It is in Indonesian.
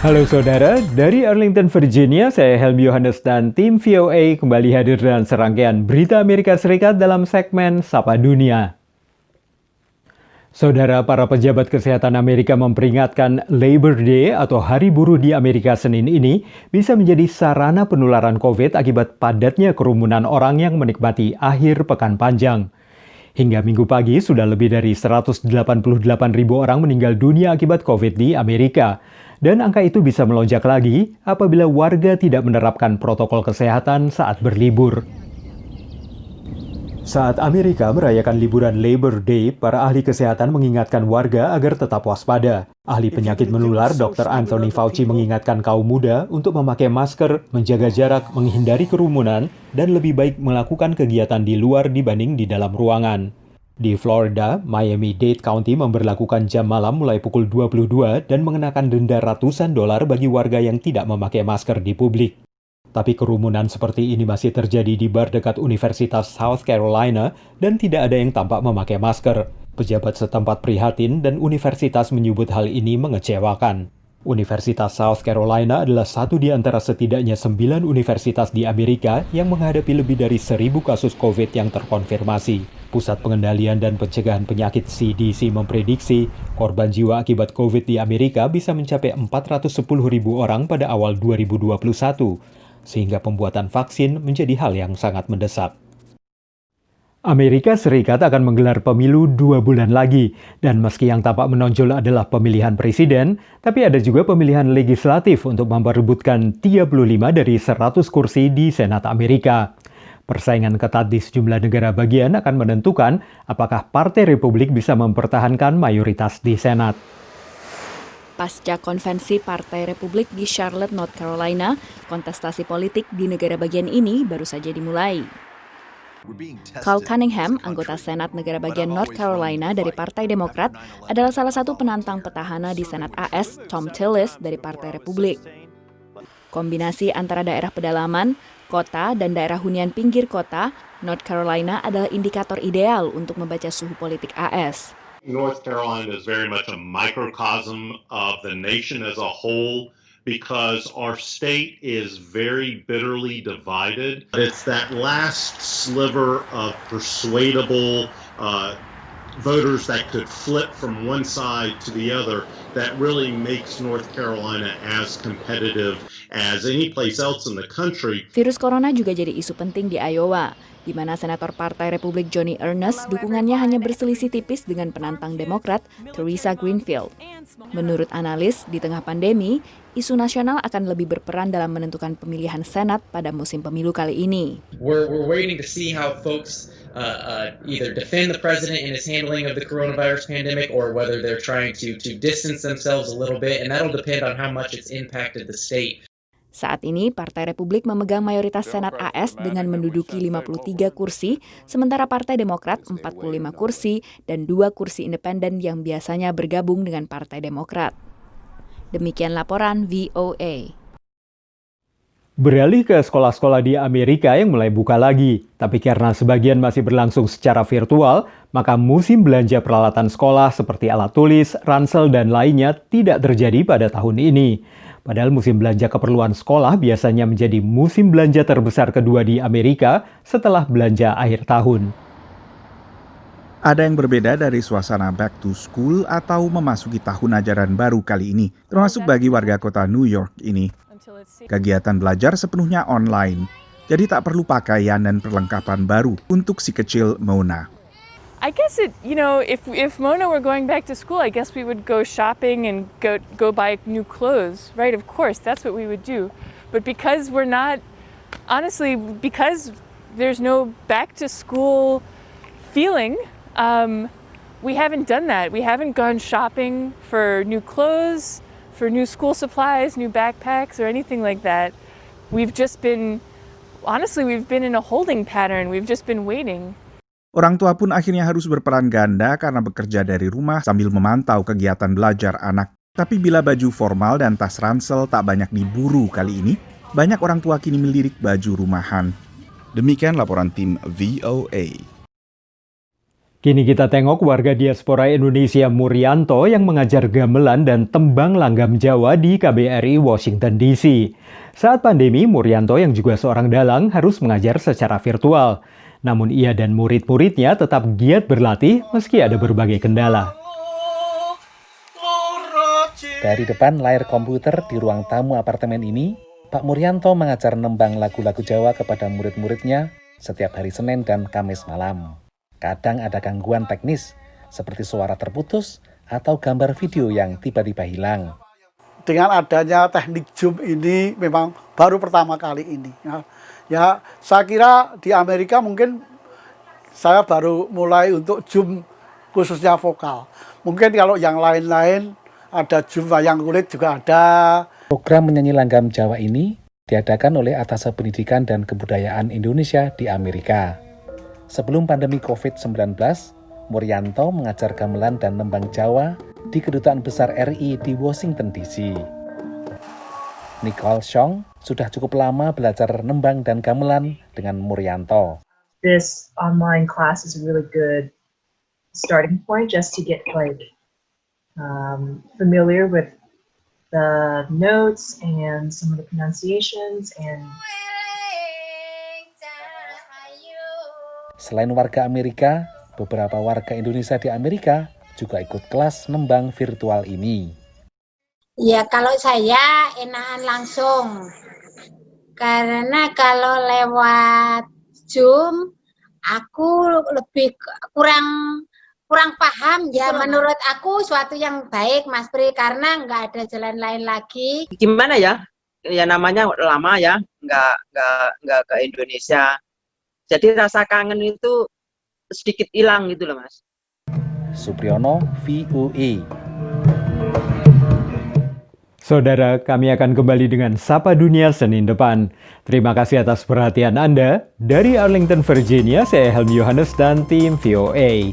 Halo saudara, dari Arlington, Virginia, saya Helmi Yohanes dan tim VOA kembali hadir dengan serangkaian berita Amerika Serikat dalam segmen Sapa Dunia. Saudara, para pejabat kesehatan Amerika memperingatkan Labor Day atau Hari Buruh di Amerika Senin ini bisa menjadi sarana penularan COVID akibat padatnya kerumunan orang yang menikmati akhir pekan panjang. Hingga minggu pagi, sudah lebih dari 188.000 orang meninggal dunia akibat COVID di Amerika. Dan angka itu bisa melonjak lagi apabila warga tidak menerapkan protokol kesehatan saat berlibur. Saat Amerika merayakan liburan Labor Day, para ahli kesehatan mengingatkan warga agar tetap waspada. Ahli penyakit menular Dr. Anthony Fauci mengingatkan kaum muda untuk memakai masker, menjaga jarak, menghindari kerumunan, dan lebih baik melakukan kegiatan di luar dibanding di dalam ruangan. Di Florida, Miami-Dade County memberlakukan jam malam mulai pukul 22 dan mengenakan denda ratusan dolar bagi warga yang tidak memakai masker di publik. Tapi kerumunan seperti ini masih terjadi di bar dekat Universitas South Carolina dan tidak ada yang tampak memakai masker. Pejabat setempat prihatin dan universitas menyebut hal ini mengecewakan. Universitas South Carolina adalah satu di antara setidaknya 9 universitas di Amerika yang menghadapi lebih dari 1.000 kasus COVID yang terkonfirmasi. Pusat Pengendalian dan Pencegahan Penyakit CDC memprediksi korban jiwa akibat COVID di Amerika bisa mencapai 410.000 orang pada awal 2021, sehingga pembuatan vaksin menjadi hal yang sangat mendesak. Amerika Serikat akan menggelar pemilu 2 bulan lagi, dan meski yang tampak menonjol adalah pemilihan presiden, tapi ada juga pemilihan legislatif untuk memperebutkan 35 dari 100 kursi di Senat Amerika. Persaingan ketat di sejumlah negara bagian akan menentukan apakah Partai Republik bisa mempertahankan mayoritas di Senat. Pasca konvensi Partai Republik di Charlotte, North Carolina, kontestasi politik di negara bagian ini baru saja dimulai. Carl Cunningham, anggota Senat negara bagian North Carolina dari Partai Demokrat, adalah salah satu penantang petahana di Senat AS, Thom Tillis dari Partai Republik. Kombinasi antara daerah pedalaman, kota, dan daerah hunian pinggir kota, North Carolina adalah indikator ideal untuk membaca suhu politik AS. North Carolina is very much a microcosm of the nation as a whole because our state is very bitterly divided. It's that last sliver of persuadable voters that could flip from one side to the other that really makes North Carolina as competitive as any place else in the country. Virus corona juga jadi isu penting di Iowa, di mana Senator Partai Republik Johnny Ernest dukungannya hanya berselisih tipis dengan penantang Demokrat Theresa Greenfield. Menurut analis, di tengah pandemi, isu nasional akan lebih berperan dalam menentukan pemilihan Senat pada musim pemilu kali ini. We're waiting to see how folks either defend the president in his handling of the coronavirus pandemic or whether they're trying to distance themselves a little bit, and that'll depend on how much it's impacted the state. Saat ini, Partai Republik memegang mayoritas Senat AS dengan menduduki 53 kursi, sementara Partai Demokrat 45 kursi dan 2 kursi independen yang biasanya bergabung dengan Partai Demokrat. Demikian laporan VOA. Beralih ke sekolah-sekolah di Amerika yang mulai buka lagi, tapi karena sebagian masih berlangsung secara virtual, maka musim belanja peralatan sekolah seperti alat tulis, ransel, dan lainnya tidak terjadi pada tahun ini. Padahal musim belanja keperluan sekolah biasanya menjadi musim belanja terbesar kedua di Amerika setelah belanja akhir tahun. Ada yang berbeda dari suasana back to school atau memasuki tahun ajaran baru kali ini, termasuk bagi warga kota New York ini. Kegiatan belajar sepenuhnya online, jadi tak perlu pakaian dan perlengkapan baru untuk si kecil Mona. I guess if Mona were going back to school, I guess we would go shopping and go buy new clothes, right? Of course, that's what we would do. But because we're not, honestly, because there's no back to school feeling, we haven't done that. We haven't gone shopping for new clothes, for new school supplies, new backpacks, or anything like that. We've been in a holding pattern. We've just been waiting. Orang tua pun akhirnya harus berperan ganda karena bekerja dari rumah sambil memantau kegiatan belajar anak. Tapi bila baju formal dan tas ransel tak banyak diburu kali ini, banyak orang tua kini melirik baju rumahan. Demikian laporan tim VOA. Kini kita tengok warga diaspora Indonesia Murianto yang mengajar gamelan dan tembang langgam Jawa di KBRI Washington DC. Saat pandemi, Murianto yang juga seorang dalang harus mengajar secara virtual. Namun ia dan murid-muridnya tetap giat berlatih meski ada berbagai kendala. Dari depan layar komputer di ruang tamu apartemen ini, Pak Murianto mengajar nembang lagu-lagu Jawa kepada murid-muridnya setiap hari Senin dan Kamis malam. Kadang ada gangguan teknis, seperti suara terputus atau gambar video yang tiba-tiba hilang. Dengan adanya teknik Zoom ini memang baru pertama kali ini. Ya, saya kira di Amerika mungkin saya baru mulai untuk Zoom khususnya vokal. Mungkin kalau yang lain-lain ada Zoom wayang kulit juga ada. Program menyanyi langgam Jawa ini diadakan oleh Atase Pendidikan dan Kebudayaan Indonesia di Amerika. Sebelum pandemi COVID-19, Murianto mengajar gamelan dan nembang Jawa di Kedutaan Besar RI di Washington DC. Nicole Chong sudah cukup lama belajar nembang dan gamelan dengan Murianto. This online class is a really good starting point just to get familiar with the notes and some of the pronunciations and Selain warga Amerika, beberapa warga Indonesia di Amerika juga ikut kelas nembang virtual ini. Ya, kalau saya enakan langsung. Karena kalau lewat Zoom, aku lebih kurang paham ya. Menurut aku suatu yang baik, Mas Pri, karena nggak ada jalan lain lagi. Gimana ya? Ya namanya lama ya, nggak ke Indonesia. Jadi rasa kangen itu sedikit hilang gitu loh, Mas. Supriyono, VOA. Saudara, kami akan kembali dengan Sapa Dunia Senin depan. Terima kasih atas perhatian Anda. Dari Arlington, Virginia, saya Helmi Yohanes dan tim VOA.